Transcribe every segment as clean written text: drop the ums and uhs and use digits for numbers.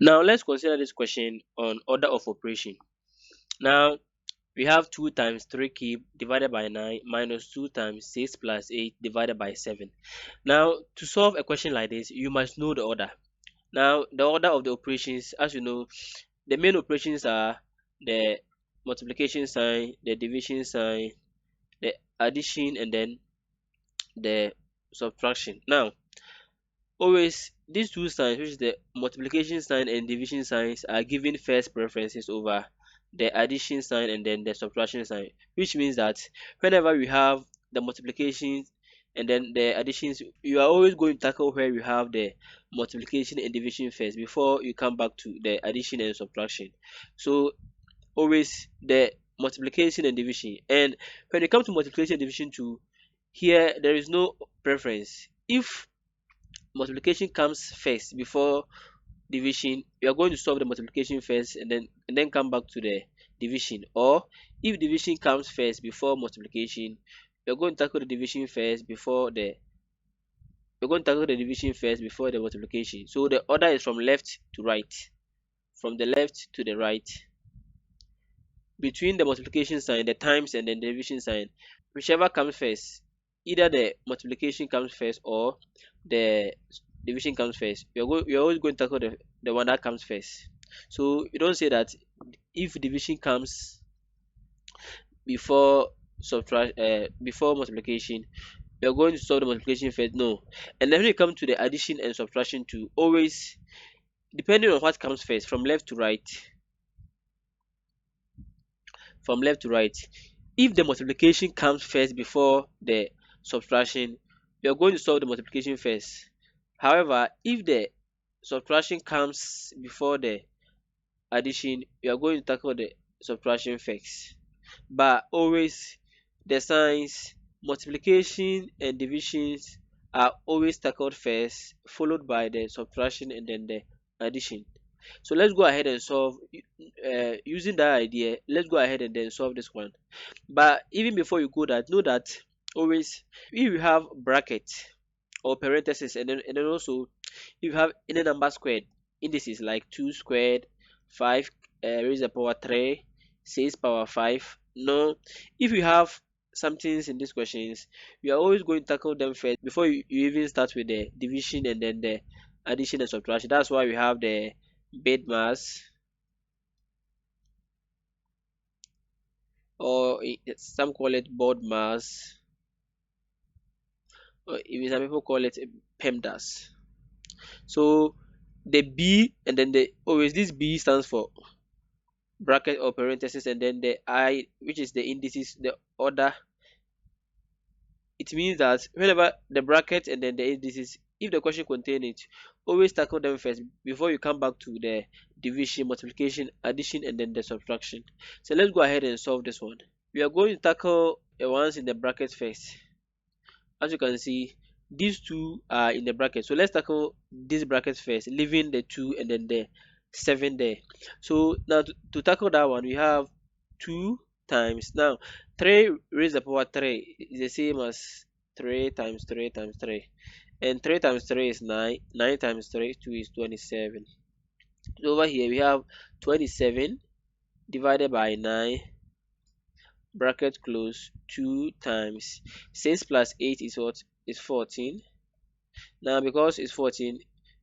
Now let's consider this question on order of operation. Now we have 2 times 3 cube divided by 9 minus 2 times 6 plus 8 divided by 7. Now to solve a question like this, you must know the order. Now the order of the operations, as you know, the main operations are the multiplication sign, the division sign, the addition, and then the subtraction. Now always these two signs, which is the multiplication sign and division signs, are given first preferences over the addition sign and then the subtraction sign, which means that whenever we have the multiplications and then the additions, you are always going to tackle where you have the multiplication and division first before you come back to the addition and subtraction. So always the multiplication and division. And when it comes to multiplication and division too, here there is no preference. If multiplication comes first before division, you are going to solve the multiplication first and then come back to the division. Or if division comes first before multiplication, you're going to tackle the division first before the you're going to tackle the division first before the multiplication. So the order is from left to right, from the left to the right, between the multiplication sign, the times, and then the division sign, whichever comes first, either the multiplication comes first or the division comes first. You're always going to tackle the one that comes first. So you don't say that if division comes before before multiplication, you're going to solve the multiplication first. No. And then when you come to the addition and subtraction too, always depending on what comes first, from left to right. If the multiplication comes first before the subtraction, you're going to solve the multiplication first. However, if the subtraction comes before the addition, you are going to tackle the subtraction first. But always the signs multiplication and divisions are always tackled first, followed by the subtraction and then the addition. So let's go ahead and solve using that idea. Let's go ahead and then solve this one. But even before you go that, know that always if you have bracket or parentheses and then also if you have any number squared, indices like 2 squared, 5 raised to the power 3, 6 power 5. No, if you have some things in these questions, you are always going to tackle them first before you even start with the division and then the addition and subtraction. That's why we have the bed mass, or some call it board mass, or even some people call it PEMDAS. So the B and then the always this B stands for bracket or parenthesis, and then the I, which is the indices, the order. It means that whenever the bracket and then the indices, if the question contain it, always tackle them first before you come back to the division, multiplication, addition, and then the subtraction. So let's go ahead and solve this one. We are going to tackle the ones in the bracket first. As you can see, these two are in the bracket, so let's tackle this bracket first, leaving the 2 and then the 7 there. So now to tackle that one, we have 2 times, now 3 raised to the power 3 is the same as 3 times 3 times 3, and 3 times 3 is 9, 9 times 3 2 is 27. So over here we have 27 divided by 9 bracket close, 2 times 6 plus 8 is what is 14. Now because it's 14,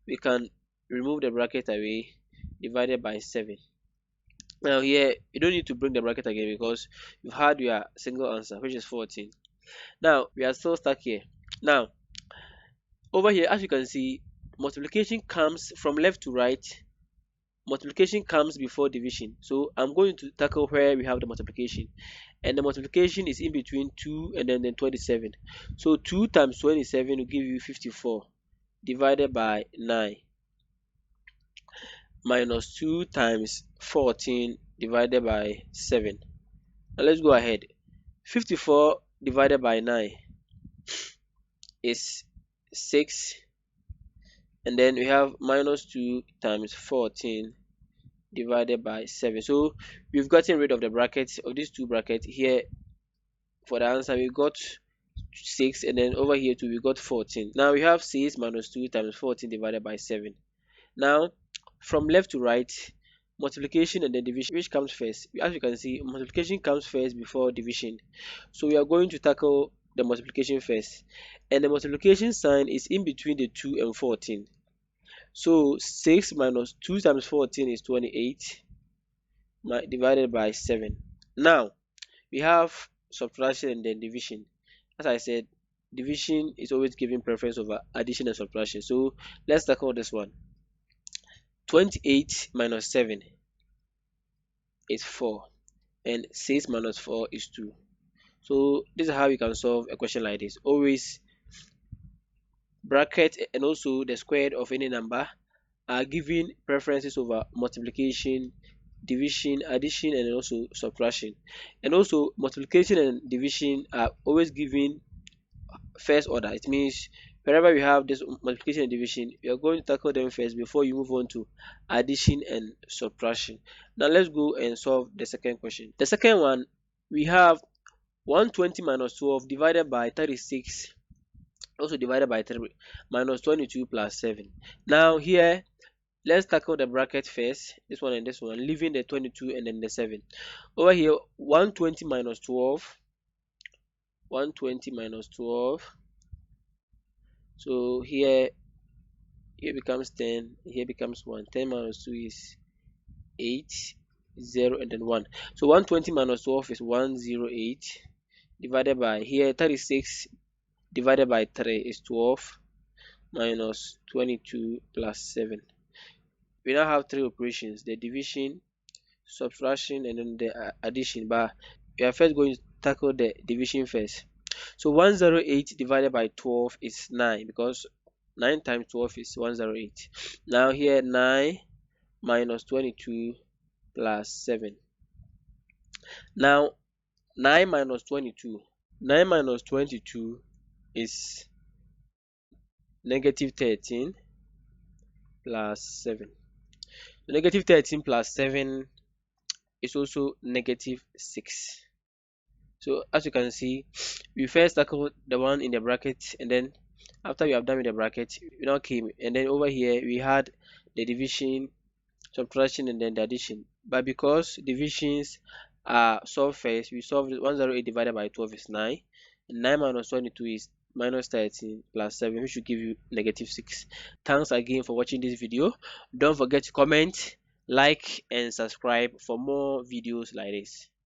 we can remove the bracket away, divided by 7. Now here you don't need to bring the bracket again because you've had your single answer, which is 14. Now we are still stuck here. Now over here, as you can see, multiplication comes from left to right. Multiplication comes before division, so I'm going to tackle where we have the multiplication, and the multiplication is in between 2 and then 27. So 2 times 27 will give you 54 divided by 9 minus 2 times 14 divided by 7. Now let's go ahead. 54 divided by 9 is 6, and then we have minus 2 times 14 divided by 7. So we've gotten rid of the brackets of these two brackets here. For the answer, we got 6, and then over here too we got 14. Now we have 6 minus 2 times 14 divided by 7. Now from left to right, multiplication and then division, which comes first? As you can see, multiplication comes first before division. So we are going to tackle the multiplication first. And the multiplication sign is in between the 2 and 14. So 6 minus 2 times 14 is 28 divided by 7. Now, we have subtraction and then division. As I said, division is always given preference over addition and subtraction. So let's tackle this one. 28 minus 7 is 4 and 6 minus 4 is 2. So this is how you can solve a question like this. Always bracket and also the square of any number are given preferences over multiplication, division, addition, and also subtraction. And also multiplication and division are always given first order. It means wherever we have this multiplication and division, we are going to tackle them first before you move on to addition and subtraction. Now let's go and solve the second question. The second one, we have 120 minus 12 divided by 36, also divided by 3, minus 22 plus 7. Now here, let's tackle the bracket first, this one and this one, leaving the 22 and then the 7. Over here, 120 minus 12, 120 minus 12. So here becomes 10, here becomes 1. 10 minus 2 is 8, 0 and then 1. So 120 minus 12 is 108 divided by, here 36 divided by 3 is 12 minus 22 plus 7. We now have three operations: the division, subtraction, and then the addition. But we are first going to tackle the division first. So 108 divided by 12 is 9, because 9 times 12 is 108. Now here 9 minus 22 plus 7. Now 9 minus 22. 9 minus 22 is negative 13 plus 7. So negative 13 plus 7 is also negative 6. So as you can see, we first tackle the one in the bracket, and then after we have done with the bracket, we now came, and then over here we had the division, subtraction, and then the addition. But because divisions are solved first, we solved 108 divided by 12 is 9, and 9 minus 22 is minus 13 plus 7, which should give you negative 6. Thanks again for watching this video. Don't forget to comment, like, and subscribe for more videos like this.